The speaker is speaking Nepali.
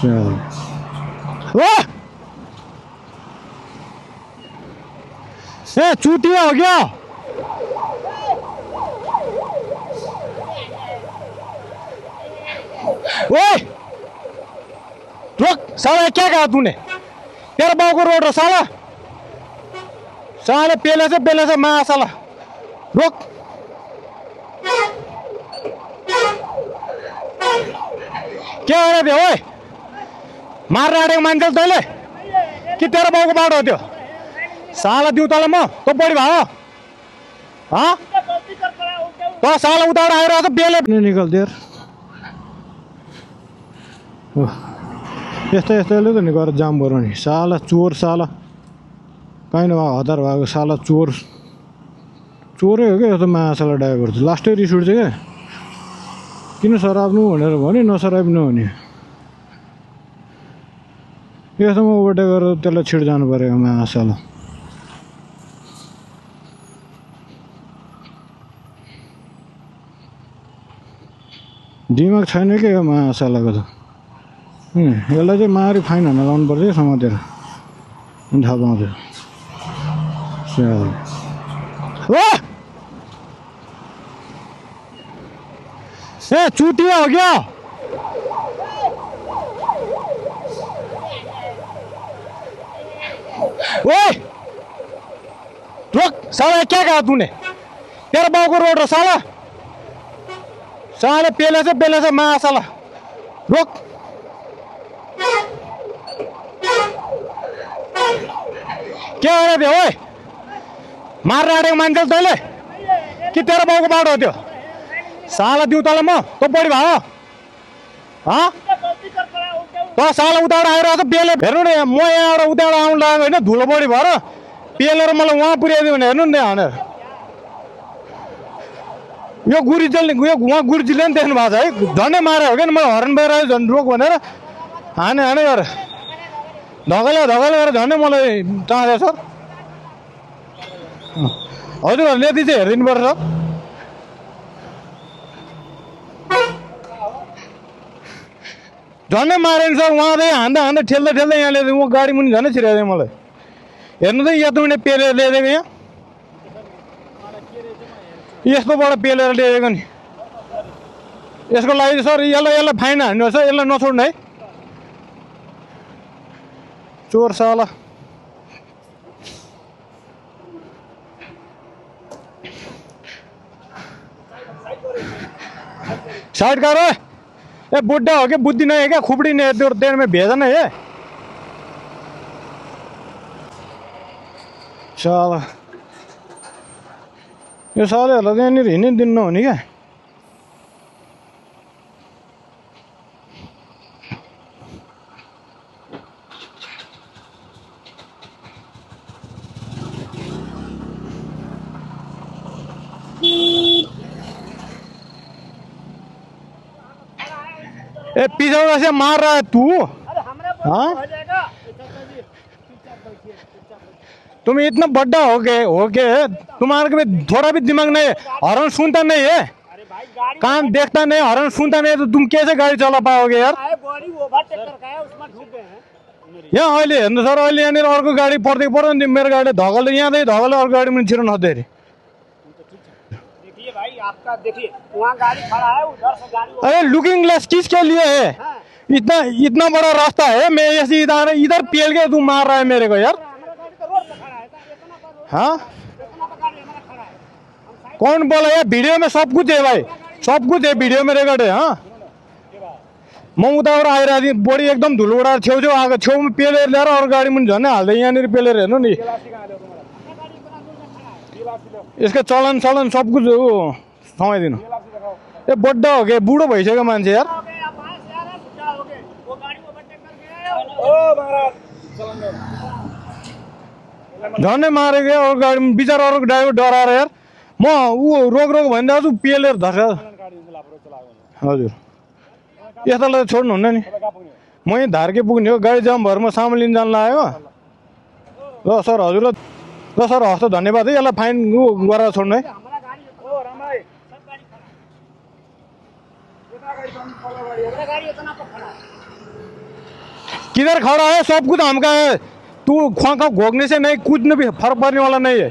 ए चुटिया हो क्या? ओए रुक साला, क्या कहा तूने? तेरा बाबू को रोड साला, साले पहले से मैं साला रुक। क्या हो रहा है ओए? मार रहा है मान्छे तैँले कि तेरो बाउको बाटो हो त्यो? साला दिउ तँलाई म तो बढी भयो हाँ तो साला उताबाट आइरहेको छ बेले निकल्थ्यो यार। यस्तै यस्तैले त नि गरेर जाम गरौँ नि। साला चोर साला काहीँ नभए हतार भएको साला चोर चोरै हो क्या यो त महासाला ड्राइभर चाहिँ। लास्टै रिस उठ्छ क्या, किन सराप्नु भनेर भने नसराप्नु भने यस्तोमा ओभरटेक गरेर त्यसलाई छिट जानु पऱ्यो महासाला। दिमाग छैन क्या यो महासालाको त। यसलाई चाहिँ मारी फाइन हान्न लाउनु पर्छ क्या समातेर, थाहा पाउँछ। ए चुटिया हो क्या? ओए रुक साला, क्या कहा तूने? तेरा बाबू को रोड हो साला, साले पहले से मैं साला रुक। क्या हो रहा है ओए? मार रहा है मान्छे तैँले कि तेरो बाउको बाटो हो त्यो? साला दिउ तँलाई म तो बढी भयो हाँ तो साला उताबाट आइरहेको छ बेले। हेर्नु नि म यहाँबाट उताबाट आउनु लाग्यो होइन, धुलो बढी भएर पेलेर मलाई उहाँ पुर्याइदियो भने हेर्नु नि भनेर यो गुरुजीले उहाँ गुरुजीले नि देख्नु भएको छ है। झन्डै मारे हो क्या मलाई, हर्न बएर झन् रोक भनेर हाने गरेर धकेले गरेर झन्डै मलाई टाँस्यो सर। हजुरहरूले यति चाहिँ हेरिदिनु पर्छ। झन्डै मारे नि सर, उहाँ चाहिँ हान्दा ठेल्दै यहाँ ल्याइदियो। म गाडी मुनि झन्डै छिराइदियो मलाई। हेर्नु त यत्रो पेलेर ल्याइदिएको यहाँ, यस्तोबाट पेलेर ल्याएको नि। यसको लागि सर यसलाई फाइन हान्नुहोस् है, यसलाई नछोड्नु है चोर साला। साइड कर ए बुढ़ा हो गया, बुद्धि नहीं है क्या? खुपड़ी नहीं है देर में भेजा नहीं है साला। यो सालेहरूलाई चाहिँ यहाँनिर हिँड्नै दिनु नहुने क्या। ए पीछे से मार रहा है तू? हाँ तुम इतना बड़ा हो गए तुम्हारे में थोड़ा भी दिमाग नहीं है? हॉर्न सुनता नहीं है, कान देखता नहीं, हॉर्न सुनता नहीं है तो तुम कैसे गाड़ी चला पाओगे यार? यहाँ अहिले हेर्नु सर, अहिले यहाँनिर अर्को गाडी पर्दैन नि, मेरो गाडी धकल्दै यहाँदेखि धकल्दै अर्को गाडी पनि छिर्न नदिए अरे। भाई आपका देखिए वहाँ गाड़ी खड़ा है, उधर से गाड़ी। अरे लुकिंग ग्लास किसके लिए है? इतना बड़ा रास्ता है, मैं ऐसे इधर पेल के तू मार रहा है मेरे को यार। हाँ कौन बोला यार? वीडियो में सब कुछ है भाई, सब कुछ है वीडियो में रिकॉर्ड है। हाँ म उताबाट आइरहेको थिएँ, बढी एकदम धुलोबाट छेउछेउ आएको, छेउमा पेलेर ल्याएर अरू गाडी मुनि झन्डै हाल्दै यहाँनिर पेलेर हेर्नु नि। यसको चलन सब कुछ समाइदिनु। ए बड्डा हो क्या, बुढो भइसक्यो मान्छे यार। झन्डै मारेको यार अरू गाडी, बिचारा अरू ड्राइभर डराएर यार। म ऊ रोक भनिरहेको छु, पेलेर धर्छ। हजुर यस्तालाई छोड्नुहुन्न नि। म यहीँ धारके पुग्ने हो, गाडी जाम भएर म सामान लिन जान लागेको। ल सर हजुरलाई ल सर हस् त धन्यवाद है, यसलाई फाइन गरेर छोड्नु है। किधर खड़ा है, सब कुछ हमका है। तू खुआ का घोगने से नहीं, कुछ भी फर्क पड़ने वाला नहीं है।